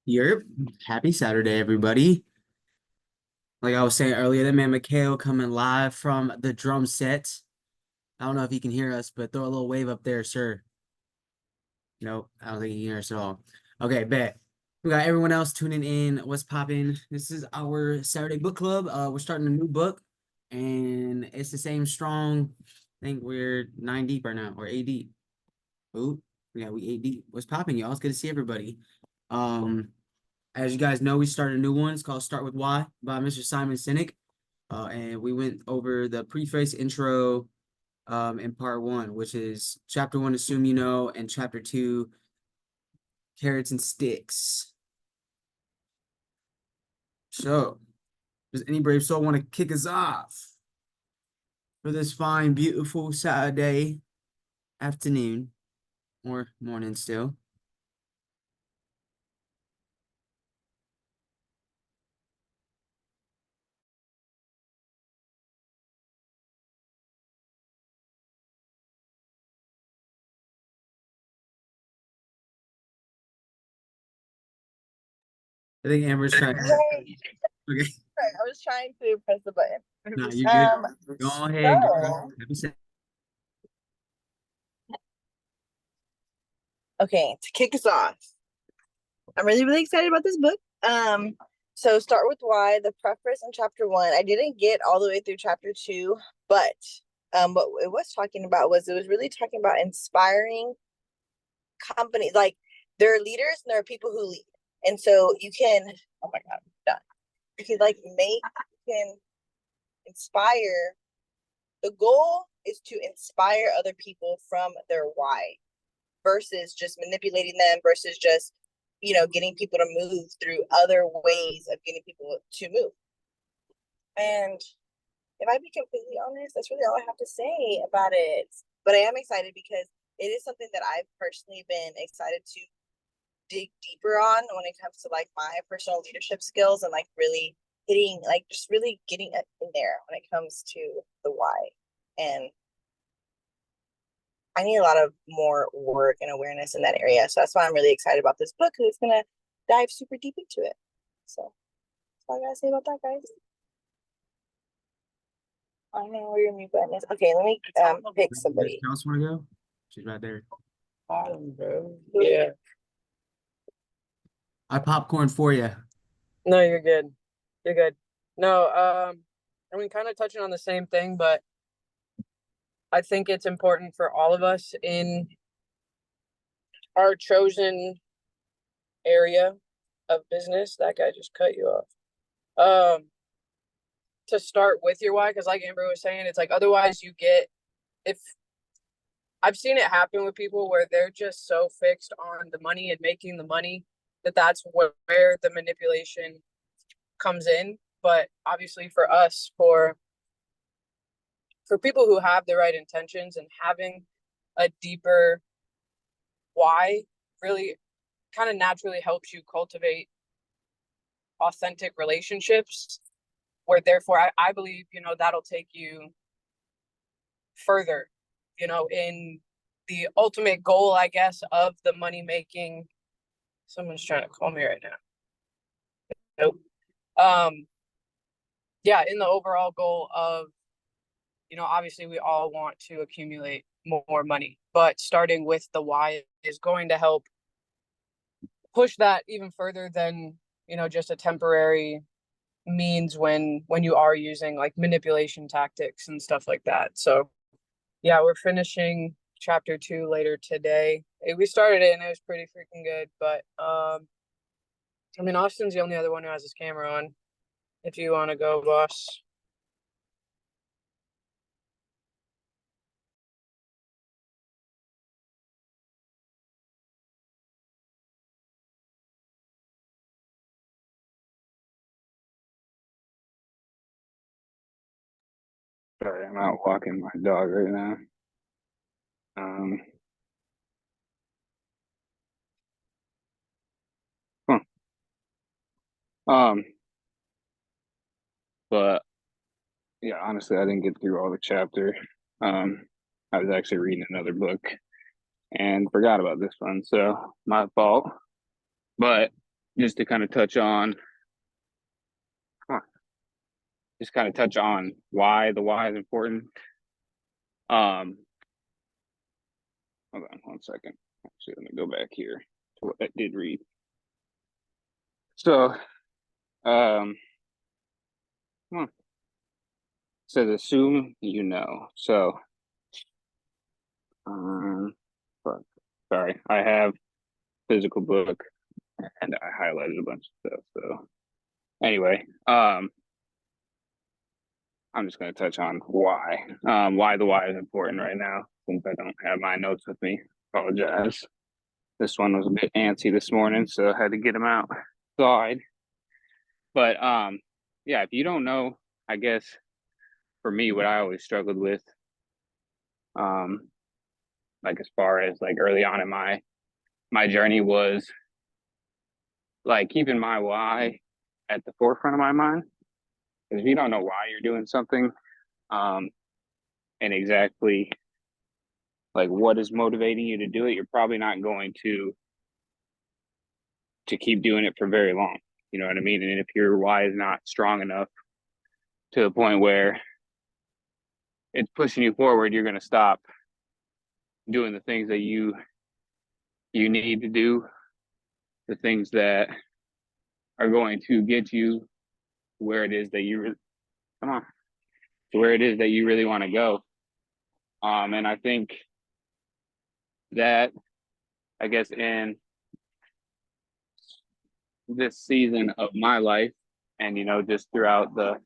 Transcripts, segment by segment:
Yerp. Happy Saturday, everybody. Like I was saying earlier, that man Mikhail coming live from the drum set. I don't know if he can hear us, but throw a little wave up there, sir. Nope, I don't think he can hear us at all. Okay, bet. We got everyone else tuning in. What's popping? This is our Saturday book club. We're starting a new book, and it's the same strong. I think we're 9 deep right now, or 8 deep. Ooh, yeah, we 8 deep. What's popping, y'all? It's good to see everybody. Um, As you guys know, we started a new one. It's called Start With Why by Mr. Simon Sinek. And we went over the preface intro in part one, which is chapter one, Assume You Know, and chapter two, Carrots and Sticks. So, does any brave soul want to kick us off for this fine, beautiful Saturday afternoon or morning still? I think Amber's trying. Hey, Okay. I was trying to press the button. No, you're good. Go ahead, girl. So, okay, to kick us off, I'm really excited about this book. So start with why the preface in chapter one. I didn't get all the way through chapter two, but what it was talking about was it was really talking about inspiring companies. Like there are leaders and there are people who lead, and so you can. Oh my God, I'm done. You can you can inspire. The goal is to inspire other people from their why versus just manipulating them versus just getting people to move through other ways of getting people to move. And if I be completely honest, that's really all I have to say about it. But I am excited because it is something that I've personally been excited to dig deeper on when it comes to like my personal leadership skills and like really hitting like just really getting in there when it comes to the why. And I need a lot of more work and awareness in that area. So that's why I'm really excited about this book because it's gonna dive super deep into it. So that's all I gotta say about that, guys. I don't know where your mute button is. Okay, let me pick Does somebody. Chelsea want to go? She's right there. Bro. Yeah. I popcorn for you. No, you're good. You're good. No, I mean, kind of touching on the same thing, but I think it's important for all of us in our chosen area of business. That guy just cut you off. To start with your why, because like Amber was saying, it's like otherwise you get if I've seen it happen with people where they're just so fixed on the money and making the money that that's where the manipulation comes in. But obviously for us, for people who have the right intentions and having a deeper why really kind of naturally helps you cultivate authentic relationships where therefore I believe that'll take you further in the ultimate goal, I guess, of the money making. Someone's trying to call me right now. Nope. Yeah, in the overall goal of obviously we all want to accumulate more money, but starting with the why is going to help push that even further than just a temporary means when you are using like manipulation tactics and stuff like that. So yeah, we're finishing chapter 2 later today. We started it and it was pretty freaking good, but I mean, Austin's the only other one who has his camera on. If you want to go, boss. Sorry, I'm out walking my dog right now. Um, huh. Um, but yeah, honestly, I didn't get through all the chapter. I was actually reading another book and forgot about this one, so my fault. But just to kind of touch on, why the why is important. Hold on 1 second. Actually, let me go back here to what I did read. So, it says assume you know. So, sorry, I have physical book and I highlighted a bunch of stuff. So, anyway, I'm just going to touch on why the why is important right now, since I don't have my notes with me. Apologize. This one was a bit antsy this morning, so I had to get them outside. But yeah, if you don't know, I guess for me, what I always struggled with, like as far as like early on in my journey, was like keeping my why at the forefront of my mind. Because if you don't know why you're doing something, and exactly like what is motivating you to do it, you're probably not going to keep doing it for very long. You know what I mean? And if your why is not strong enough to the point where it's pushing you forward, you're going to stop doing the things that you need to do, the things that are going to get you where it is that you really want to go. And I think that, I guess, in this season of my life, and just throughout the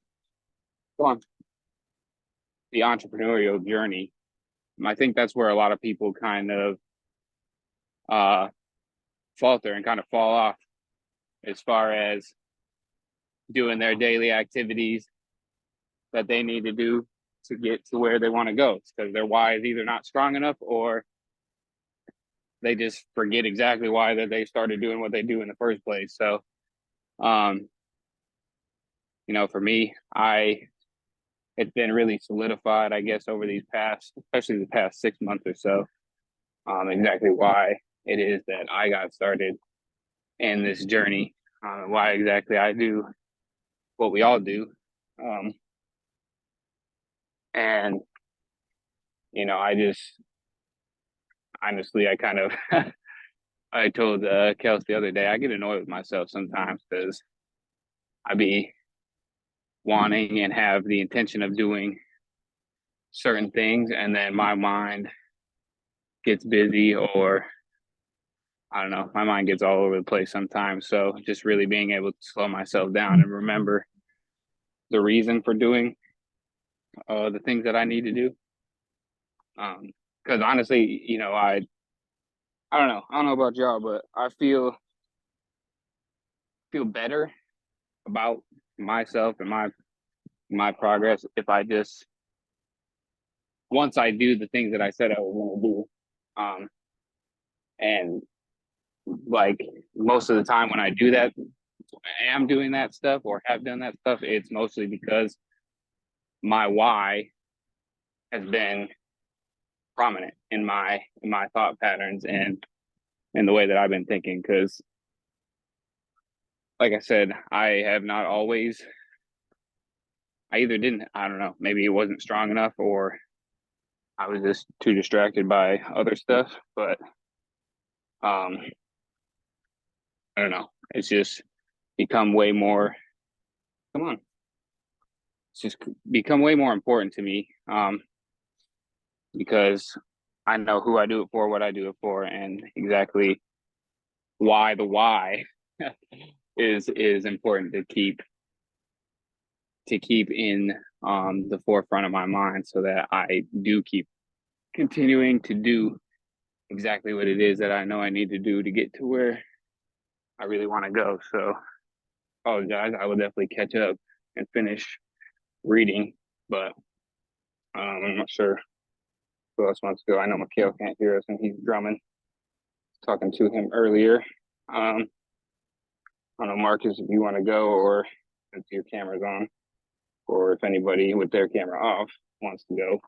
entrepreneurial journey, I think that's where a lot of people kind of falter and kind of fall off as far as doing their daily activities that they need to do to get to where they want to go. It's because their why is either not strong enough, or they just forget exactly why that they started doing what they do in the first place. So, for me, it's been really solidified, I guess, over especially the past 6 months or so, exactly why it is that I got started in this journey, why exactly I do what we all do. And, I just, honestly, I kind of, I told Kels the other day, I get annoyed with myself sometimes because I be wanting and have the intention of doing certain things, and then my mind gets busy, or I don't know, my mind gets all over the place sometimes. So just really being able to slow myself down and remember the reason for doing the things that I need to do. Because honestly, I don't know. I don't know about y'all, but I feel better about myself and my progress if I just, once I do the things that I said I was going to do, and like most of the time when I do that, I am doing that stuff or have done that stuff, it's mostly because my why has been prominent in my thought patterns and in the way that I've been thinking. Because, like I said, I have not always. I either didn't. I don't know. Maybe it wasn't strong enough, or I was just too distracted by other stuff. But I don't know. It's just become way more. Come on. It's just become way more important to me. Because I know who I do it for, what I do it for, and exactly why the why is important to keep in the forefront of my mind, so that I do keep continuing to do exactly what it is that I know I need to do to get to where I really want to go. So, apologize. I will definitely catch up and finish reading, but I'm not sure who else wants to go. I know Mikhail can't hear us and he's drumming. Talking to him earlier. I don't know, Marcus, if you want to go, or if your camera's on, or if anybody with their camera off wants to go.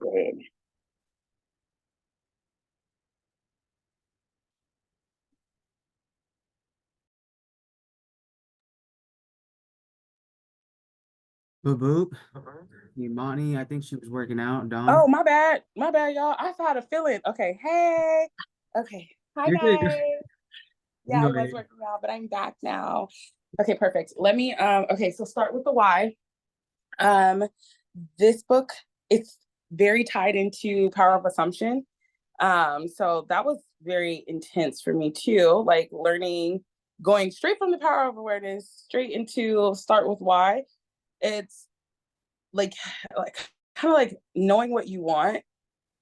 Go ahead. Boop boop. Imani, I think she was working out. Oh, Dawn. my bad. My bad, y'all. I had a feeling. Okay. Hey. Okay. Hi, You're good. guys. You Yeah, I go was ahead. working out, but I'm back now. Okay, perfect. Let me okay, so start with the why. Um, this book, it's very tied into power of assumption. So that was very intense for me too, like learning, going straight from the power of awareness straight into start with why. It's like like kind of like knowing what you want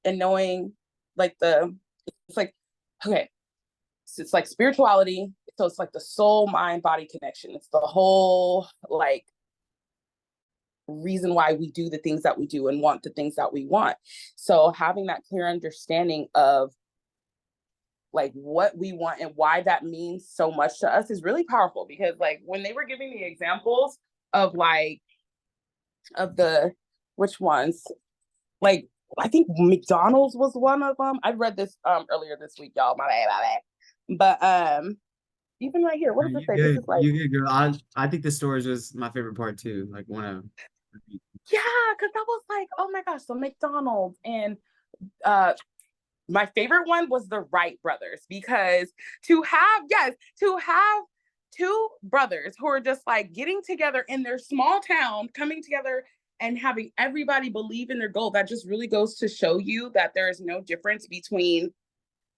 and knowing like it's like okay, so it's like spirituality, so it's like the soul mind body connection, it's the whole like reason why we do the things that we do and want the things that we want. So having that clear understanding of like what we want and why that means so much to us is really powerful, because like when they were giving me examples of like of the which ones, like I think McDonald's was one of them. I read this earlier this week, y'all. My bad, my bad. But even right here, what does it You say? This good. is like, You good, girl. I think the stories was my favorite part too. Like one of yeah, because that was like, oh my gosh, so McDonald's. And uh my favorite one was the Wright brothers, because to have two brothers who are just like getting together in their small town, coming together and having everybody believe in their goal, that just really goes to show you that there is no difference between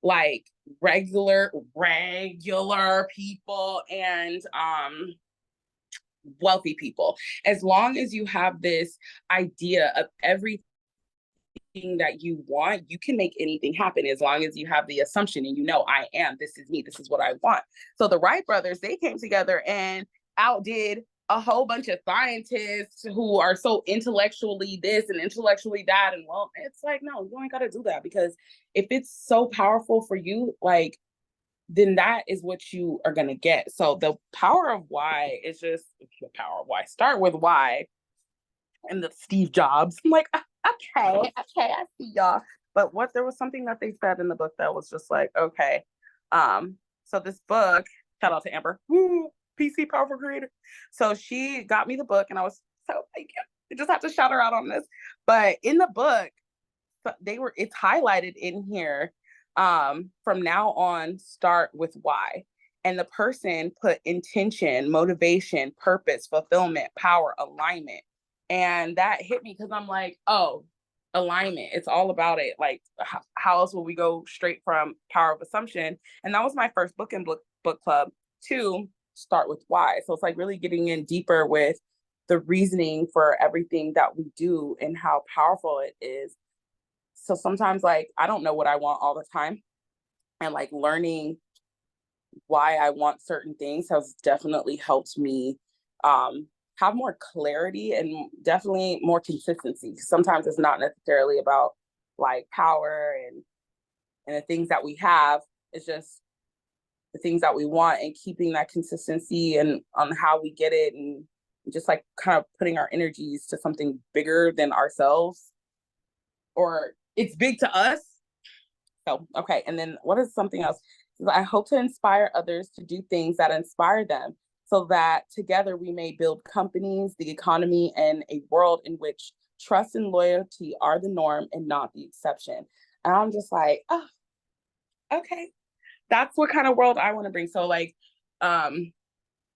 like regular people and wealthy people. As long as you have this idea of everything that you want, you can make anything happen, as long as you have the assumption and you know, I am, this is me, this is what I want. So the Wright brothers, they came together and outdid a whole bunch of scientists who are so intellectually this and intellectually that. And well, it's like, no, you ain't got to do that, because if it's so powerful for you, like, then that is what you are going to get. So the power of why is just the power of why. Start with why and the Steve Jobs. I'm like, okay, I see y'all. But what there was something that they said in the book that was just like, okay. So this book, shout out to Amber, woo, PC powerful creator. So she got me the book, and I was so thank you. I just have to shout her out on this. But in the book, it's highlighted in here. From now on, start with why. And the person put intention, motivation, purpose, fulfillment, power, alignment. And that hit me, because I'm like, oh, alignment. It's all about it. Like, how else will we go straight from power of assumption? And that was my first book in book club to start with why. So it's like really getting in deeper with the reasoning for everything that we do and how powerful it is. So sometimes like I don't know what I want all the time. And like learning why I want certain things has definitely helped me have more clarity and definitely more consistency. Sometimes it's not necessarily about like power and the things that we have. It's just the things that we want, and keeping that consistency and on how we get it, and just like kind of putting our energies to something bigger than ourselves, or it's big to us. So, okay. And then what is something else? I hope to inspire others to do things that inspire them, so that together we may build companies, the economy, and a world in which trust and loyalty are the norm and not the exception. And I'm just like, oh, okay. That's what kind of world I want to bring. So like, I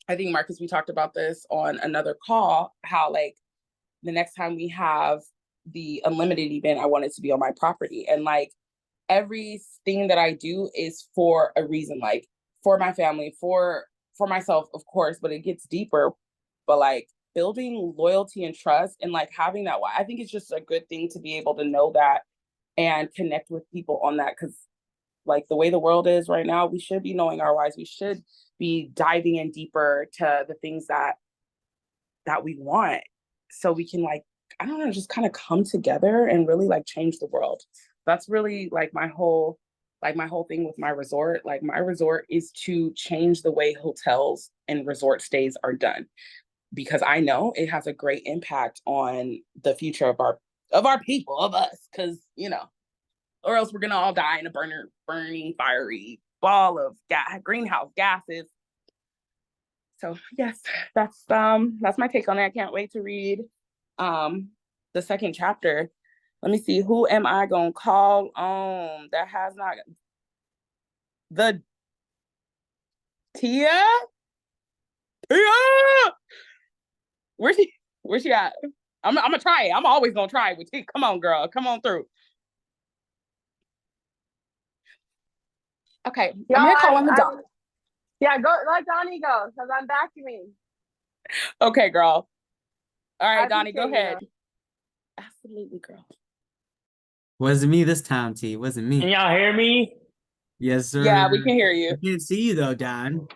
think Marcus, we talked about this on another call, how like the next time we have the unlimited event, I want it to be on my property. And like everything that I do is for a reason, like for my family, for myself, of course, but it gets deeper. But like building loyalty and trust, and like having that why, I think it's just a good thing to be able to know that and connect with people on that. Because like the way the world is right now, we should be knowing our whys. We should be diving in deeper to the things that we want, so we can like, I don't know, just kind of come together and really like change the world. That's really like my whole thing with my resort. Like my resort is to change the way hotels and resort stays are done, because I know it has a great impact on the future of our people, of us, because or else we're gonna all die in a burning fiery ball of greenhouse gases. So yes, that's my take on it. I can't wait to read the second chapter. Let me see, who am I gonna call on that has not the Tia? Tia! Where's she at? I'm gonna try it. I'm always gonna try it with Tia. Come on, girl. Come on through. Okay, Yo, I'm gonna call on the doc. Yeah, go let Donnie go because I'm vacuuming. Okay, girl. All I right, Donnie, go appreciate you, ahead. though. Absolutely, girl. Wasn't me this time, T. Wasn't Can me. y'all hear me? Yes, sir. Yeah, we can hear you. I can't see you though, Don.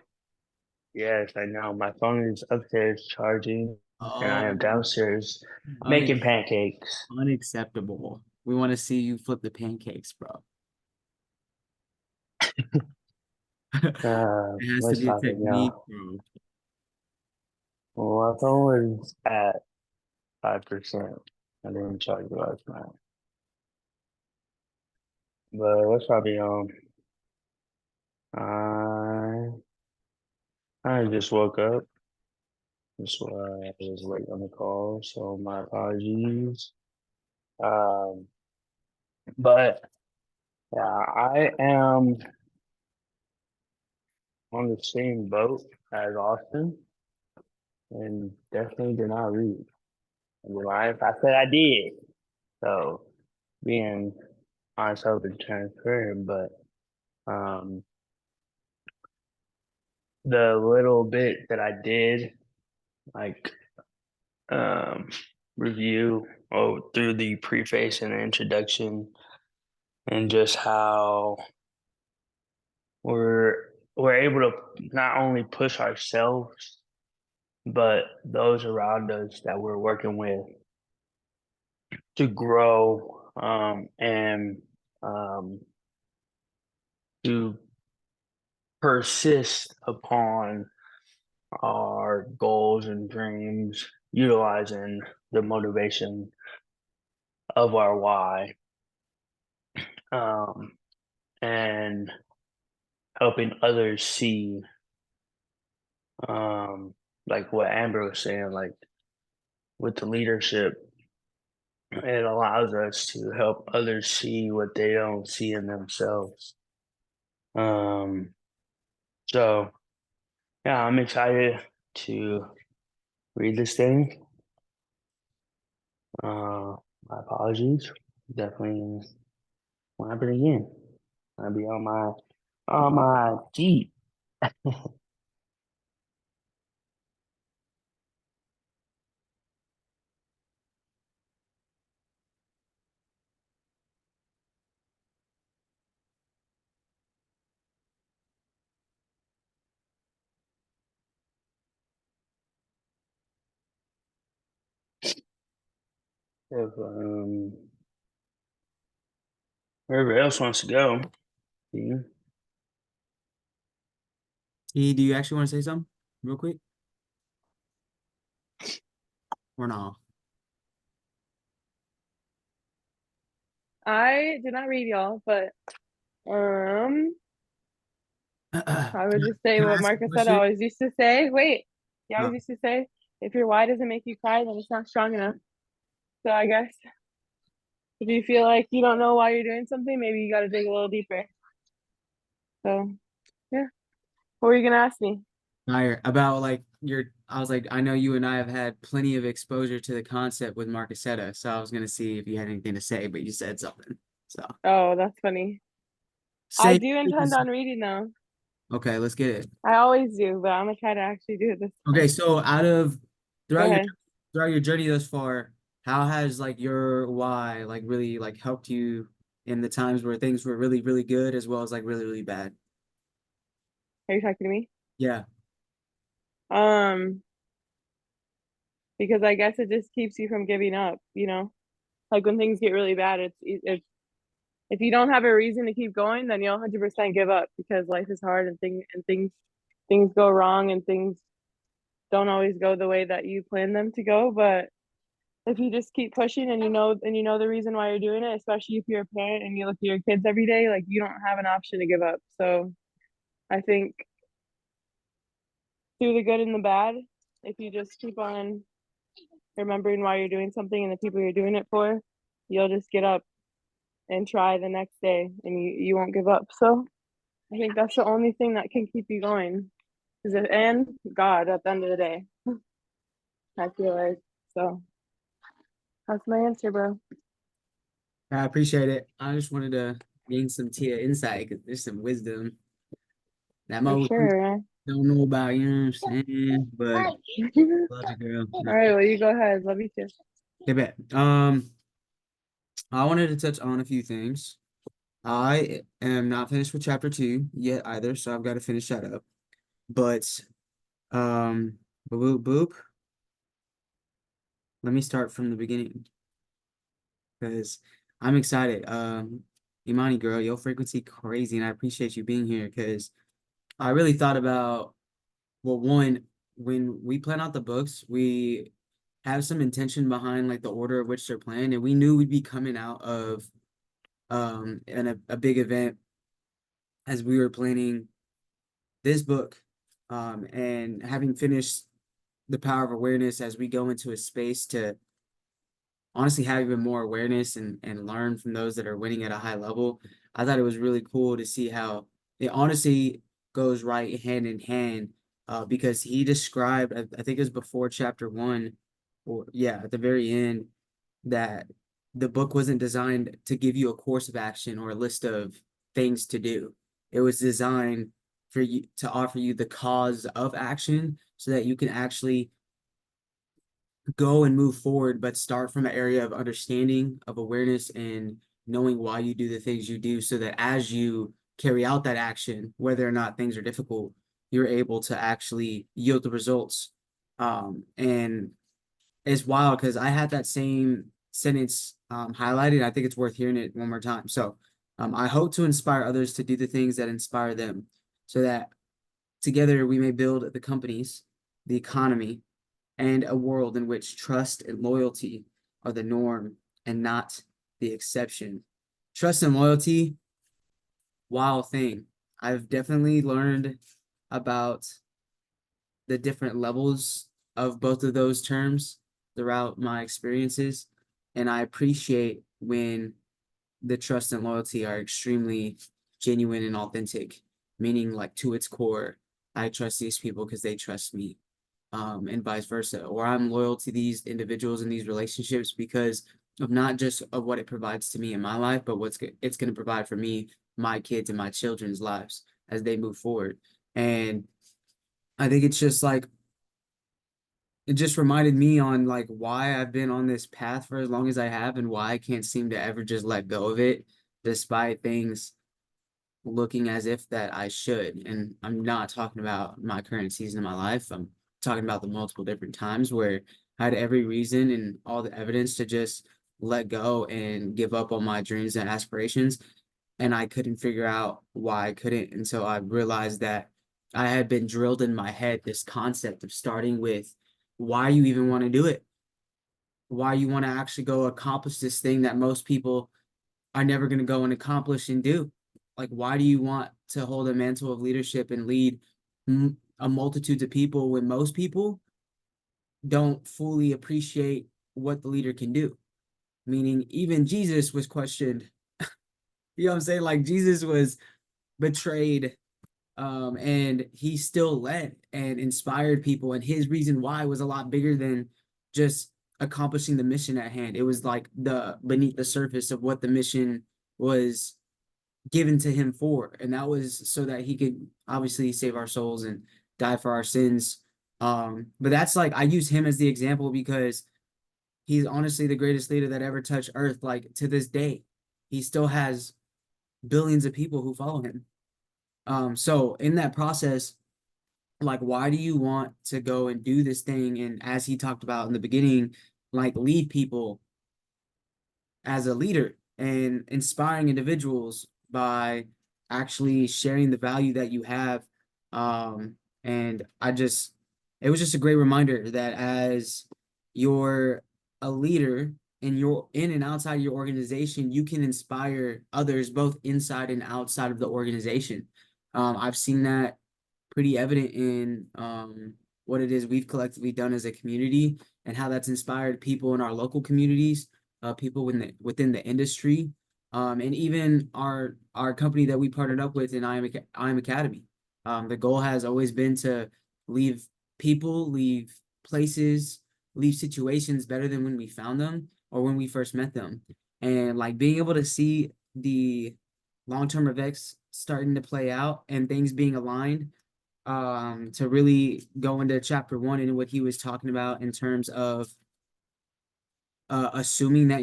Yes, I know. My phone is upstairs charging, and I am Oh, downstairs making unex pancakes. unacceptable. We want to see you flip the pancakes, bro. It has to What's be a poppin', technique, y'all? bro. Well, my phone was at 5%. I didn't charge it last night. But what's probably I I just woke up. That's why I was late on the call, so my apologies. Um, but yeah, I am on the same boat as Austin and definitely did not read. I'd be lying if I said I did. So being honest, open, transparent, but um, the little bit that I did, like um, review through the preface and the introduction, and just how we're we're able to not only push ourselves, but those around us that we're working with to grow and to persist upon our goals and dreams, utilizing the motivation of our why, um, and helping others see, um, like what Amber was saying, like with the leadership, it allows us to help others see what they don't see in themselves. Um, so yeah, I'm excited to read this thing. My apologies. Definitely won't happen again. I'll be on my feet. If whoever else wants to go, yeah. T, do you actually want to say something real quick? Or no? I did not read y'all, but um, I would just say Can I what ask a Marcus said question? always used to say. Wait, he Uh, always used to say, if your why doesn't make you cry, then it's not strong enough. So I guess if you feel like you don't know why you're doing something, maybe you got to dig a little deeper. So yeah, what were you gonna ask me? Fire. About like I was like, I know you and I have had plenty of exposure to the concept with Marcusetta, so I was gonna see if you had anything to say, but you said something. So Oh, that's funny. I say do intend on reading though. okay, let's get it. I always do, but I'm gonna try to actually do it this Okay, time. so Go throughout your ahead. throughout your journey thus far, how has like your why like really like helped you in the times where things were really, really good as well as like really, really bad? Are you talking to me? Yeah. Um, because I guess it just keeps you from giving up, you know? Like when things get really bad, it's if you don't have a reason to keep going, then you'll 100% give up because life is hard and things go wrong and things don't always go the way that you plan them to go. But if you just keep pushing and you know the reason why you're doing it, especially if you're a parent and you look at your kids every day, like you don't have an option to give up. So I think through the good and the bad, if you just keep on remembering why you're doing something and the people you're doing it for, you'll just get up and try the next day, and you won't give up. So I think that's the only thing that can keep you going. And God at the end of the day. I feel like so. That's my answer, bro. I appreciate it. I just wanted to gain some Tia insight because there's some wisdom that For most people sure. don't know about, you know what I'm saying? But love you, girl. All right, well, you go ahead. Love you too. Okay, bet. I wanted to touch on a few things. I am not finished with chapter 2 yet either, so I've got to finish that up. But boop boop. Let me start from the beginning because I'm excited. Imani girl, your frequency crazy, and I appreciate you being here because I really thought about, well, one, when we plan out the books, we have some intention behind like the order of which they're planned, and we knew we'd be coming out of a big event as we were planning this book, and having finished the power of awareness as we go into a space to honestly have even more awareness and learn from those that are winning at a high level. I thought it was really cool to see how it honestly goes right hand in hand, because he described, I think it was before chapter 1, or yeah, at the very end, that the book wasn't designed to give you a course of action or a list of things to do. It was designed for you to offer you the cause of action so that you can actually go and move forward, but start from an area of understanding, of awareness, and knowing why you do the things you do, so that as you carry out that action, whether or not things are difficult, you're able to actually yield the results. And it's wild because I had that same sentence highlighted. I think it's worth hearing it one more time. So I hope to inspire others to do the things that inspire them, so that together we may build the companies, the economy, and a world in which trust and loyalty are the norm and not the exception. Trust and loyalty, wild thing. I've definitely learned about the different levels of both of those terms throughout my experiences. And I appreciate when the trust and loyalty are extremely genuine and authentic, meaning like to its core, I trust these people because they trust me, and vice versa. Or I'm loyal to these individuals in these relationships because of not just of what it provides to me in my life, but it's going to provide for me, my kids, and my children's lives as they move forward. And I think it's just like, it just reminded me on like why I've been on this path for as long as I have and why I can't seem to ever just let go of it despite things looking as if that I should. And I'm not talking about my current season of my life. I'm talking about the multiple different times where I had every reason and all the evidence to just let go and give up on my dreams and aspirations. And I couldn't figure out why I couldn't until I realized that I had been drilled in my head this concept of starting with why you even want to do it, why you want to actually go accomplish this thing that most people are never going to go and accomplish and do. Like, why do you want to hold a mantle of leadership and lead a multitude of people when most people don't fully appreciate what the leader can do? Meaning, even Jesus was questioned. You know what I'm saying? Like, Jesus was betrayed, and he still led and inspired people. And his reason why was a lot bigger than just accomplishing the mission at hand. It was like the beneath the surface of what the mission was given to him for, and that was so that he could obviously save our souls and die for our sins. But that's like, I use him as the example because he's honestly the greatest leader that ever touched earth. Like, to this day, he still has billions of people who follow him. So in that process, like, why do you want to go and do this thing? And as he talked about in the beginning, like, lead people as a leader and inspiring individuals by actually sharing the value that you have. And it was just a great reminder that as you're a leader in and outside your organization, you can inspire others both inside and outside of the organization. I've seen that pretty evident in what it is we've collectively done as a community and how that's inspired people in our local communities, people within the industry, and even our company that we partnered up with in I Am Academy. The goal has always been to leave people, leave places, leave situations better than when we found them or when we first met them. And like being able to see the long-term effects starting to play out and things being aligned, to really go into chapter 1 and what he was talking about in terms of assuming that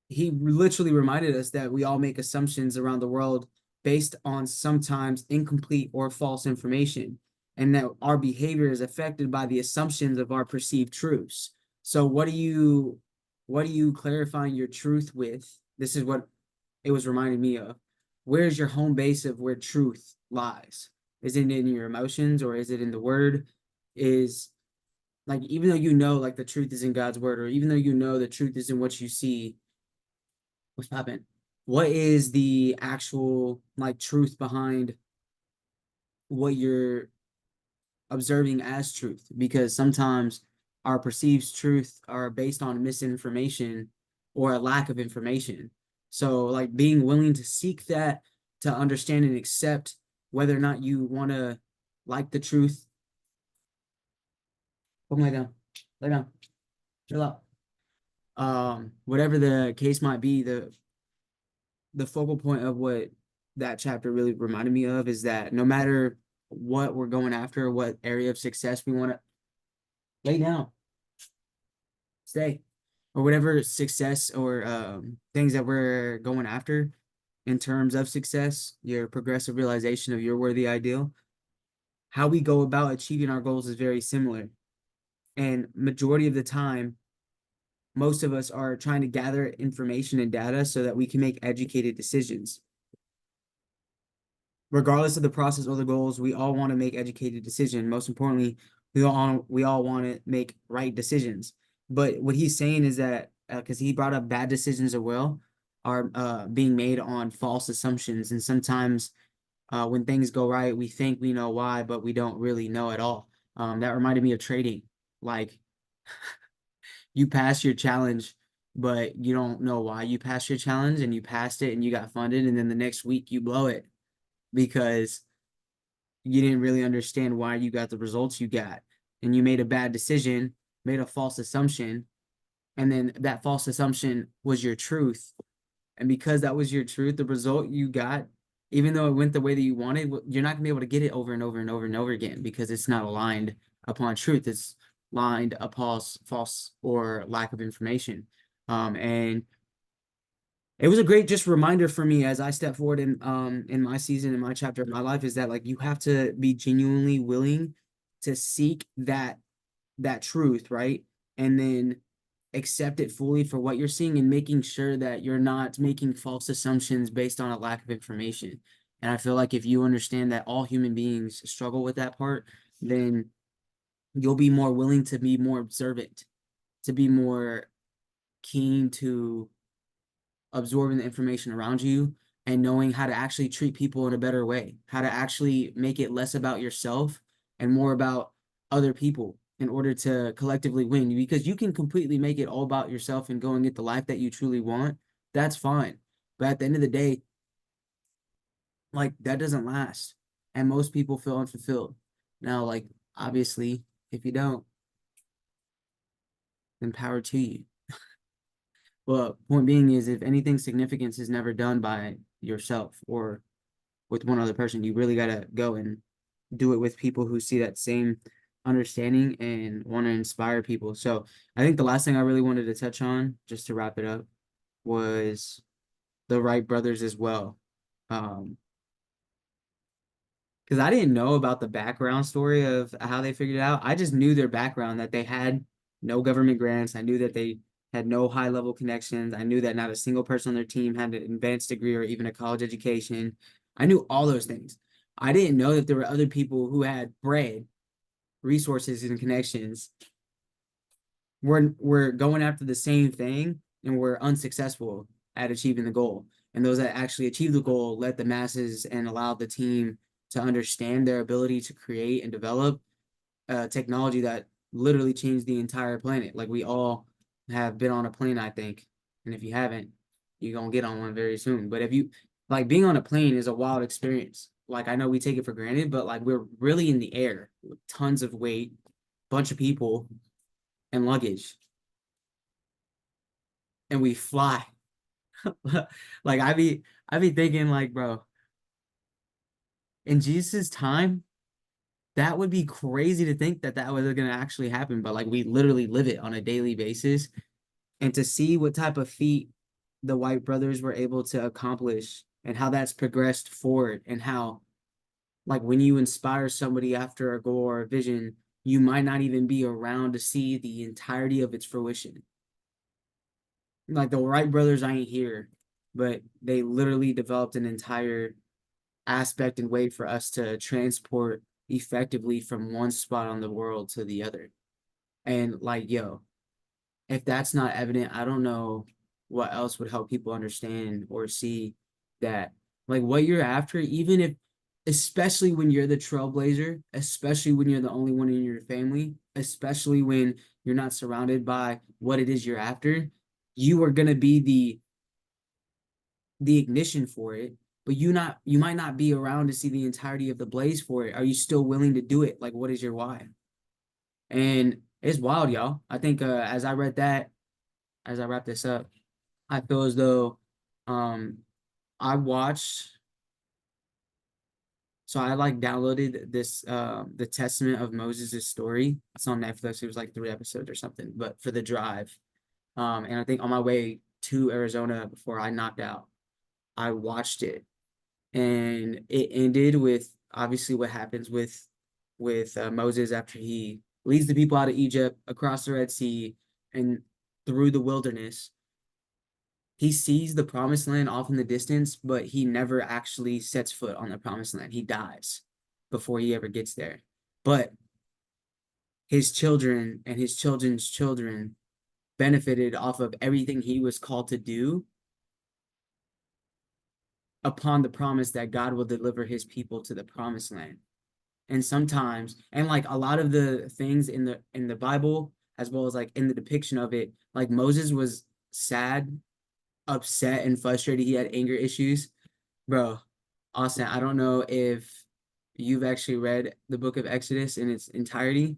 he literally reminded us that we all make assumptions around the world based on sometimes incomplete or false information, and that our behavior is affected by the assumptions of our perceived truths. So what are you clarifying your truth with? This is what it was reminding me of. Where's your home base of where truth lies? Is it in your emotions, or is it in the word? Is like, even though like the truth is in God's word, or even though the truth is in what you see, what's happened? What is the actual like truth behind what you're observing as truth? Because sometimes our perceived truth are based on misinformation or a lack of information. So like being willing to seek that, to understand and accept whether or not you want to like the truth. Put my down. Lay down. Chill out. Whatever the case might be, the focal point of what that chapter really reminded me of is that no matter what we're going after, what area of success we want to lay down, stay, or whatever success or things that we're going after in terms of success, your progressive realization of your worthy ideal, how we go about achieving our goals is very similar. And majority of the time, most of us are trying to gather information and data so that we can make educated decisions. Regardless of the process or the goals, we all want to make educated decisions. Most importantly, we all want to make right decisions. But what he's saying is that, because he brought up bad decisions as well, are being made on false assumptions. And sometimes when things go right, we think we know why, but we don't really know at all. That reminded me of trading. Like, you pass your challenge, but you don't know why you passed your challenge, and you passed it and you got funded, and then the next week you blow it because you didn't really understand why you got the results you got, and you made a bad decision, made a false assumption, and then that false assumption was your truth. And because that was your truth, the result you got, even though it went the way that you wanted, you're not gonna be able to get it over and over and over and over again, because it's not aligned upon truth. It's lined upon false or lack of information. And it was a great just reminder for me as I step forward in my season, in my chapter of my life, is that like you have to be genuinely willing to seek that truth, right? And then accept it fully for what you're seeing, and making sure that you're not making false assumptions based on a lack of information. And I feel like if you understand that all human beings struggle with that part, then you'll be more willing to be more observant, to be more keen to absorbing the information around you, and knowing how to actually treat people in a better way, how to actually make it less about yourself and more about other people in order to collectively win. Because you can completely make it all about yourself and go and get the life that you truly want. That's fine. But at the end of the day, like, that doesn't last. And most people feel unfulfilled. Now, like, obviously, if you don't, then power to you. Well, point being is, if anything significance is never done by yourself or with one other person, you really gotta go and do it with people who see that same understanding and want to inspire people. So I think the last thing I really wanted to touch on, just to wrap it up, was the Wright brothers as well. Because I didn't know about the background story of how they figured it out. I just knew their background, that they had no government grants. I knew that they had no high level connections. I knew that not a single person on their team had an advanced degree or even a college education. I knew all those things. I didn't know that there were other people who had bread, resources, and connections. We're going after the same thing, and we're unsuccessful at achieving the goal. And those that actually achieve the goal let the masses and allow the team to understand their ability to create and develop technology that literally change the entire planet. Like we all have been on a plane, I think. And if you haven't, you're gonna get on one very soon. But if you like being on a plane is a wild experience. Like I know we take it for granted, but like we're really in the air with tons of weight, bunch of people, and luggage. And we fly. Like I be thinking like, bro, in Jesus' time, that would be crazy to think that that was gonna actually happen. But like we literally live it on a daily basis. And to see what type of feat the White brothers were able to accomplish and how that's progressed forward and how like when you inspire somebody after a goal or a vision, you might not even be around to see the entirety of its fruition. Like the Wright brothers ain't here, but they literally developed an entire aspect and way for us to transport effectively from one spot on the world to the other. And like, yo, if that's not evident, I don't know what else would help people understand or see that like what you're after, even if especially when you're the trailblazer, especially when you're the only one in your family, especially when you're not surrounded by what it is you're after, you are gonna be the ignition for it, but you might not be around to see the entirety of the blaze for it. Are you still willing to do it? Like what is your why? And it's wild, y'all. I think as I read that, as I wrap this up, I feel as though um I watched so I like downloaded this the Testament of Moses' story. It's on Netflix. It was like 3 episodes or something, but for the drive. And I think on my way to Arizona before I knocked out, I watched it. And it ended with obviously what happens with Moses after he leads the people out of Egypt across the Red Sea and through the wilderness. He sees the promised land off in the distance, but he never actually sets foot on the promised land. He dies before he ever gets there. But his children and his children's children benefited off of everything he was called to do upon the promise that God will deliver his people to the promised land. And sometimes, and like a lot of the things in the Bible, as well as like in the depiction of it, like Moses was sad, upset, and frustrated. He had anger issues. Bro, Austin, I don't know if you've actually read the book of Exodus in its entirety,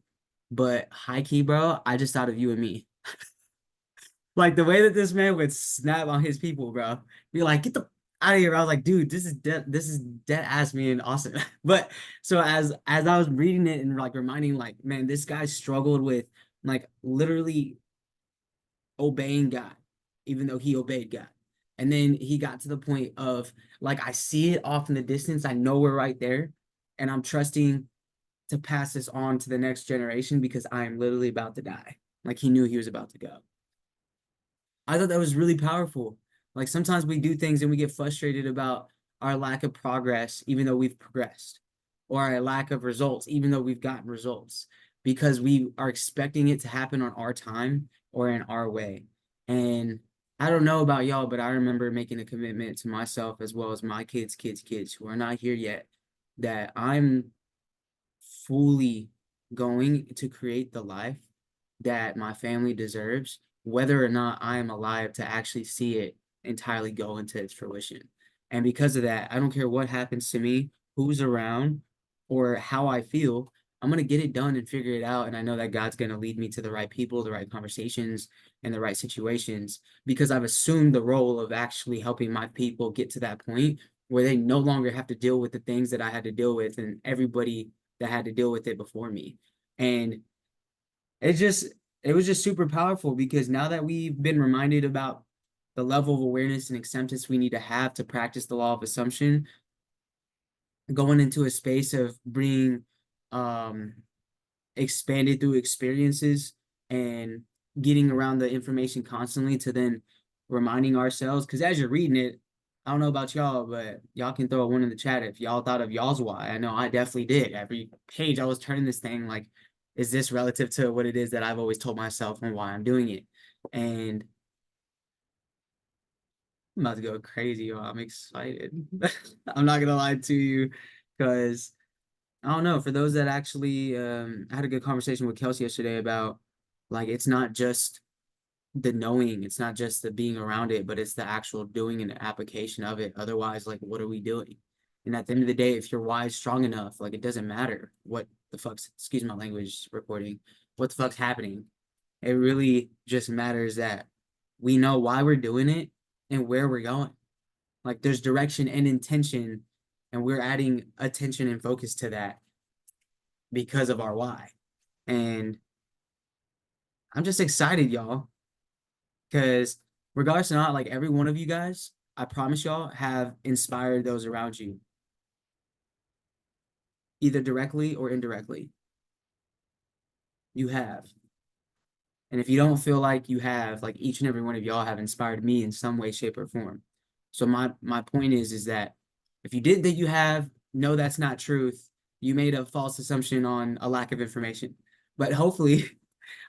but high key, bro, I just thought of you and me. Like the way that this man would snap on his people, bro. Be like, get the out of here. I was like, dude, this is dead ass me and Austin. But so as I was reading it and like reminding, like, man, this guy struggled with like literally obeying God, even though he obeyed God. And then he got to the point of like, I see it off in the distance. I know we're right there. And I'm trusting to pass this on to the next generation because I am literally about to die. Like he knew he was about to go. I thought that was really powerful. Like sometimes we do things and we get frustrated about our lack of progress, even though we've progressed, or our lack of results, even though we've gotten results, because we are expecting it to happen on our time or in our way. And I don't know about y'all, but I remember making a commitment to myself as well as my kids who are not here yet, that I'm fully going to create the life that my family deserves, whether or not I am alive to actually see it entirely go into its fruition. And because of that, I don't care what happens to me, who's around, or how I feel. I'm going to get it done and figure it out. And I know that God's going to lead me to the right people, the right conversations, and the right situations because I've assumed the role of actually helping my people get to that point where they no longer have to deal with the things that I had to deal with and everybody that had to deal with it before me. And it just it was just super powerful because now that we've been reminded about the level of awareness and acceptance we need to have to practice the law of assumption, going into a space of being um expanded through experiences and getting around the information constantly to then reminding ourselves because as you're reading it, I don't know about y'all, but y'all can throw a one in the chat if y'all thought of y'all's why. I know I definitely did. Every page I was turning this thing like, is this relative to what it is that I've always told myself and why I'm doing it? And I'm about to go crazy, y'all. I'm excited. I'm not gonna lie to you because I don't know. For those that actually, I had a good conversation with Kelsey yesterday about like it's not just the knowing, it's not just the being around it, but it's the actual doing and the application of it. Otherwise, like, what are we doing? And at the end of the day, if your why is strong enough, like, it doesn't matter what the fuck's, excuse my language recording, what the fuck's happening. It really just matters that we know why we're doing it and where we're going. Like, there's direction and intention, and we're adding attention and focus to that because of our why. And I'm just excited, y'all. Because regardless or not, like every one of you guys, I promise y'all have inspired those around you, either directly or indirectly. You have. And if you don't feel like you have, like each and every one of y'all have inspired me in some way, shape, or form. So my point is that if you didn't think you have, no, that's not truth. You made a false assumption on a lack of information. But hopefully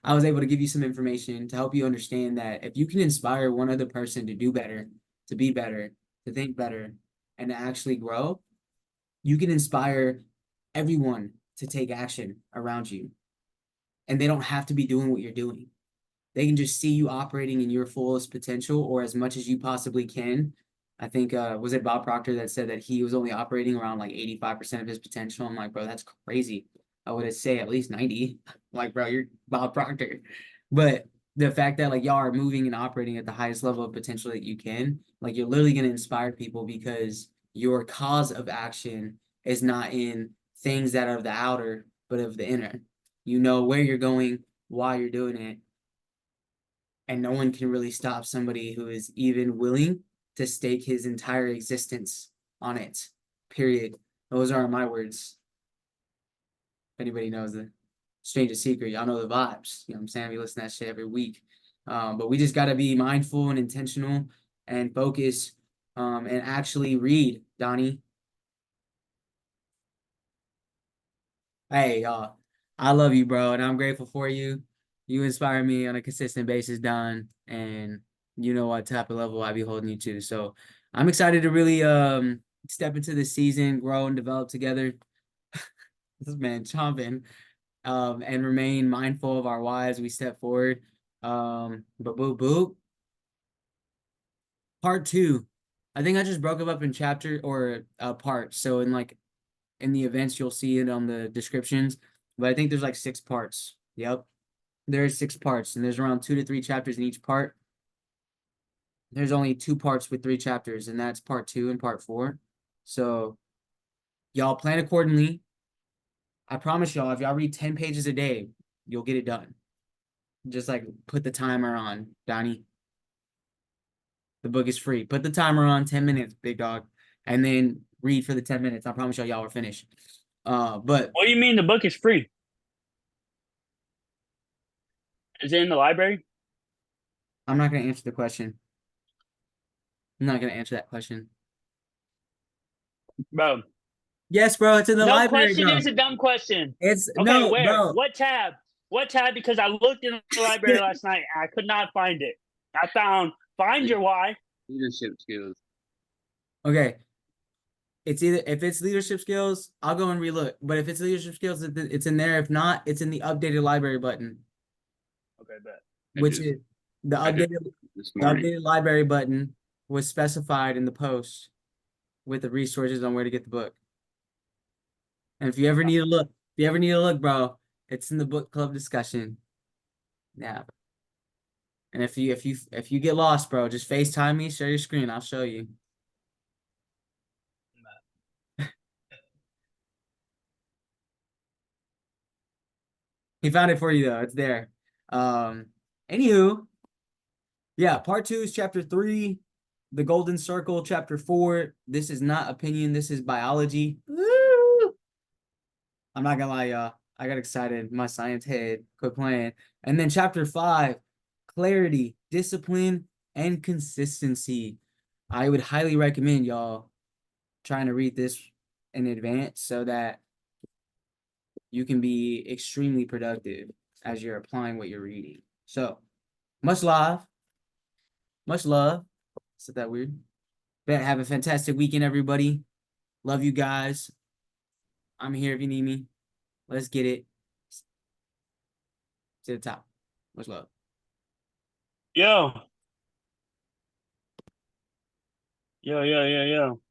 I was able to give you some information to help you understand that if you can inspire one other person to do better, to be better, to think better, and to actually grow, you can inspire everyone to take action around you. And they don't have to be doing what you're doing. They can just see you operating in your fullest potential or as much as you possibly can. I think was it Bob Proctor that said that he was only operating around like 85% of his potential. I'm like, bro, that's crazy. I would say at least 90. Like, bro, you're Bob Proctor. But the fact that like y'all are moving and operating at the highest level of potential that you can, like you're literally gonna inspire people because your cause of action is not in things that are of the outer, but of the inner. You know where you're going, why you're doing it, and no one can really stop somebody who is even willing to stake his entire existence on it. Period. Those aren't my words. If anybody knows the strangest secret, y'all know the vibes. You know what I'm saying? We listen to that shit every week. But we just got to be mindful and intentional and focus and actually read, Donnie. Hey, y'all. I love you, bro, and I'm grateful for you. You inspire me on a consistent basis, Don, and you know what type of level I be holding you to. So I'm excited to really step into this season, grow and develop together. This man chomping, and remain mindful of our why as we step forward. But boop boop. Part two. I think I just broke it up in chapter or parts. So in the events, you'll see it on the descriptions. But I think there's like 6 parts. Yep. There's 6 parts, and there's around 2 to 3 chapters in each part. There's only 2 parts with 3 chapters, and that's part 2 and part 4. So y'all plan accordingly. I promise y'all, if y'all read 10 pages a day, you'll get it done. Just like put the timer on, Donnie. The book is free. Put the timer on 10 minutes, big dog, and then read for the 10 minutes. I promise y'all are finished. But What do you mean the book is free? Is it in the library? I'm not gonna answer the question. I'm not gonna answer that question. Bro, Yes, bro, it's in the no library, question bro. is a dumb question. It's Okay, no, where? bro. What tab? What tab? Because I looked in the library last night and I could not find it. I found find your why. Leadership skills. Okay. It's either if it's leadership skills, I'll go and relook. But if it's leadership skills, it's in there. If not, it's in the updated library button, Okay, bet. which is the I did updated this the morning. updated library button was specified in the post with the resources on where to get the book. And if you ever need to look, bro, it's in the book club discussion. Yeah. And if you get lost, bro, just FaceTime me, share your screen, I'll show you. He found it for you though. It's there. Anywho, yeah, part 2 is chapter 3, the golden circle, chapter 4. This is not opinion, this is biology. Woo! I'm not gonna lie, y'all. I got excited. My science head quit playing. And then chapter 5, clarity, discipline, and consistency. I would highly recommend y'all trying to read this in advance so that you can be extremely productive as you're applying what you're reading. So, much love. Much love. Is that weird? But have a fantastic weekend, everybody. Love you guys. I'm here if you need me. Let's get it to the top. Much love. Yo. Yo.